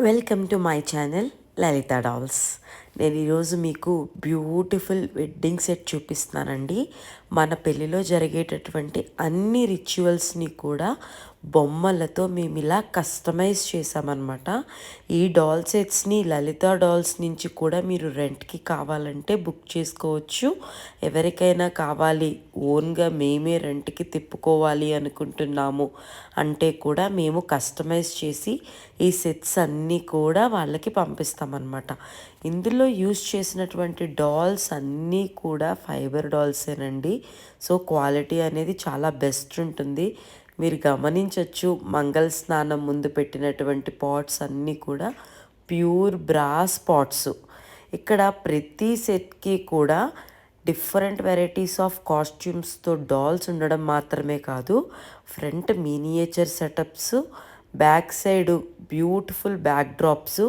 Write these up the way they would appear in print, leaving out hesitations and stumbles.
Welcome to my channel Lalitha dolls. నేను ఈరోజు మీకు బ్యూటిఫుల్ వెడ్డింగ్ సెట్ చూపిస్తున్నానండి. మన పెళ్ళిలో జరిగేటటువంటి అన్ని రిచువల్స్ని కూడా బొమ్మలతో మేము ఇలా కస్టమైజ్ చేసామన్నమాట. ఈ డాల్ సెట్స్ని లలిత డాల్స్ నుంచి కూడా మీరు రెంట్కి కావాలంటే బుక్ చేసుకోవచ్చు. ఎవరికైనా కావాలి, ఓన్గా మేమే రెంట్కి తిప్పుకోవాలి అనుకుంటున్నాము అంటే కూడా మేము కస్టమైజ్ చేసి ఈ సెట్స్ అన్నీ కూడా వాళ్ళకి పంపిస్తామన్నమాట. ఇందులో యూజ్ చేసినటువంటి డాల్స్ అన్నీ కూడా ఫైబర్ డాల్సేనండి. సో క్వాలిటీ అనేది చాలా బెస్ట్ ఉంటుంది. మీరు గమనించవచ్చు, మంగళ స్నానం ముందు పెట్టినటువంటి పాట్స్ అన్నీ కూడా ప్యూర్ బ్రాస్ పాట్స్. ఇక్కడ ప్రతి సెట్కి కూడా డిఫరెంట్ వెరైటీస్ ఆఫ్ కాస్ట్యూమ్స్తో డాల్స్ ఉండడం మాత్రమే కాదు, front miniature setups, back side beautiful back drops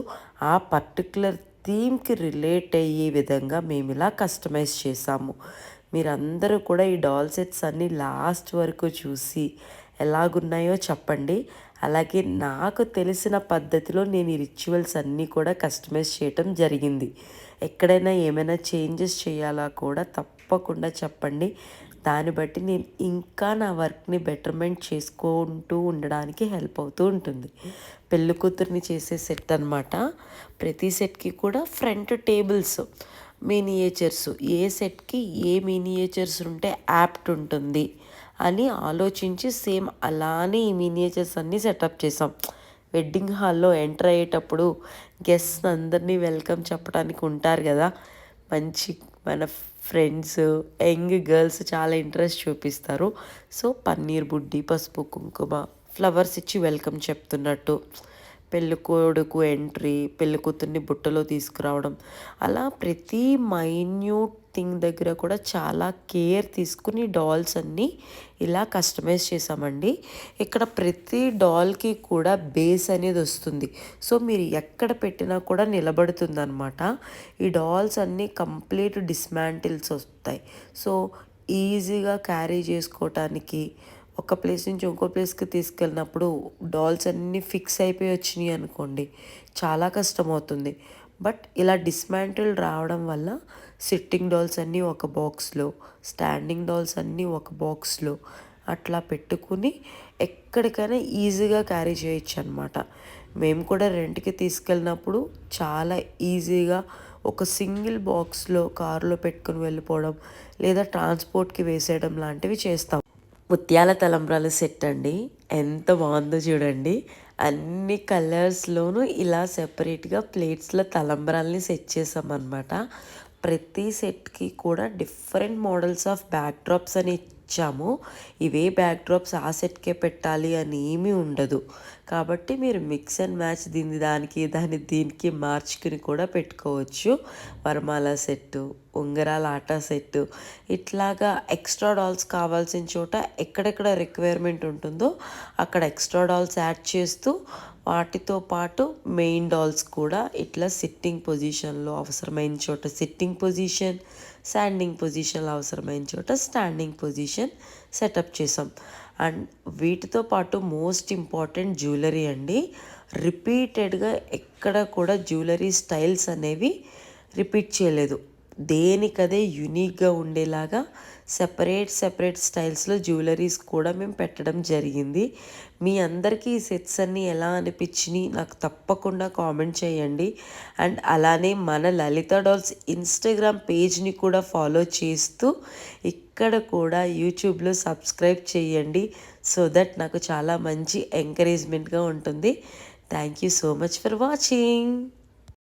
ఆ పర్టికులర్ థీమ్కి రిలేట్ అయ్యే విధంగా మేము ఇలా కస్టమైజ్ చేసాము. మీరందరూ కూడా ఈ డాల్ సెట్స్ అన్నీ లాస్ట్ వరకు చూసి ఎలాగున్నాయో చెప్పండి. అలాగే నాకు తెలిసిన పద్ధతిలో నేను ఈ రిచువల్స్ అన్నీ కూడా కస్టమైజ్ చేయటం జరిగింది. ఎక్కడైనా ఏమైనా చేంజెస్ చేయాలా కూడా తప్పకుండా చెప్పండి. దాన్ని బట్టి నేను ఇంకా నా వర్క్ని బెటర్మెంట్ చేసుకుంటూ ఉండడానికి హెల్ప్ అవుతూ ఉంటుంది. పెళ్ళి కూతుర్ని చేసే సెట్ అనమాట. ప్రతి సెట్కి కూడా ఫ్రంట్ టేబుల్స్, మినియేచర్స్, ఏ సెట్కి ఏ మినియేచర్స్ ఉంటే యాప్ట్ ఉంటుంది అని ఆలోచించి సేమ్ అలానే ఈ మినియేచర్స్ అన్నీ సెటప్ చేసాం. వెడ్డింగ్ హాల్లో ఎంటర్ అయ్యేటప్పుడు గెస్ట్ అందరినీ వెల్కమ్ చెప్పడానికి ఉంటారు కదా, మంచి మన ఫ్రెండ్స్, యంగ్ గర్ల్స్ చాలా ఇంట్రెస్ట్ చూపిస్తారు. సో పన్నీర్ బుడ్డి, పసుపు కుంకుమ, ఫ్లవర్స్ ఇచ్చి వెల్కమ్ చెప్తున్నట్టు, పెళ్ళికొడుకు ఎంట్రీ, పెళ్ళికూతుర్ని బుట్టలో తీసుకురావడం, అలా ప్రతి మైన్యూట్ థింగ్ దగ్గర కూడా చాలా కేర్ తీసుకుని డాల్స్ అన్నీ ఇలా కస్టమైజ్ చేసామండి. ఇక్కడ ప్రతి డాల్కి కూడా బేస్ అనేది వస్తుంది. సో మీరు ఎక్కడ పెట్టినా కూడా నిలబడుతుంది అనమాట. ఈ డాల్స్ అన్నీ కంప్లీట్ డిస్మాంటిల్స్ వస్తాయి. సో ఈజీగా క్యారీ చేసుకోవటానికి, ఒక ప్లేస్ నుంచి ఇంకో ప్లేస్కి తీసుకెళ్ళినప్పుడు డాల్స్ అన్నీ ఫిక్స్ అయిపోయి వచ్చినాయి అనుకోండి, చాలా కష్టమవుతుంది. బట్ ఇలా డిస్మాంటిల్ రావడం వల్ల సిట్టింగ్ డాల్స్ అన్నీ ఒక బాక్స్లో, స్టాండింగ్ డాల్స్ అన్నీ ఒక బాక్స్లో అట్లా పెట్టుకుని ఎక్కడికైనా ఈజీగా క్యారీ చేయొచ్చు అనమాట. మేము కూడా రెంట్కి తీసుకెళ్ళినప్పుడు చాలా ఈజీగా ఒక సింగిల్ బాక్స్లో కారులో పెట్టుకుని వెళ్ళిపోవడం, లేదా ట్రాన్స్పోర్ట్కి వేసేయడం లాంటివి చేస్తాం. ముత్యాల తలంబ్రాలు సెట్ అండి, ఎంత బాగుందో చూడండి. అన్ని కలర్స్లోనూ ఇలా సెపరేట్గా ప్లేట్స్లో తలంబ్రాలని సెట్ చేసామన్నమాట. ప్రతి సెట్కి కూడా different models of back drops అని ఇచ్చాము. ఇవే బ్యాక్ డ్రాప్స్ ఆ సెట్కే పెట్టాలి అని ఏమీ ఉండదు. కాబట్టి మీరు మిక్స్ అండ్ మ్యాచ్ దీనికి మార్చుకుని కూడా పెట్టుకోవచ్చు. వరమాల సెట్టు, ఉంగరాల ఆట సెట్టు, ఇట్లాగా ఎక్స్ట్రా డాల్స్ కావాల్సిన చోట ఎక్కడెక్కడ రిక్వైర్మెంట్ ఉంటుందో అక్కడ ఎక్స్ట్రా డాల్స్ యాడ్ చేస్తూ, వాటితో పాటు మెయిన్ డాల్స్ కూడా ఇట్లా సిట్టింగ్ పొజిషన్లో అవసరమైన చోట సిట్టింగ్ పొజిషన్, స్టాండింగ్ పొజిషన్లో అవసరమైన చోట స్టాండింగ్ పొజిషన్ సెటప్ చేసాం. అండ్ వీటితో పాటు మోస్ట్ ఇంపార్టెంట్ జ్యువెలరీ అండి. రిపీటెడ్గా ఎక్కడ కూడా జ్యువెలరీ స్టైల్స్ అనేవి రిపీట్ చేయలేదు. దేనికదే యునిక్గా ఉండేలాగా సెపరేట్ స్టైల్స్లో జ్యువెలరీస్ కూడా మేము పెట్టడం జరిగింది. మీ అందరికీ ఈ సెట్స్ అన్నీ ఎలా అనిపించినాయి నాకు తప్పకుండా కామెంట్ చేయండి. అండ్ అలానే మన లలిత డాల్స్ ఇన్స్టాగ్రామ్ పేజ్ని కూడా ఫాలో చేస్తూ ఇక్కడ కూడా యూట్యూబ్లో సబ్స్క్రైబ్ చేయండి. సో దట్ నాకు చాలా మంచి ఎంకరేజ్మెంట్గా ఉంటుంది. Thank you so much for watching.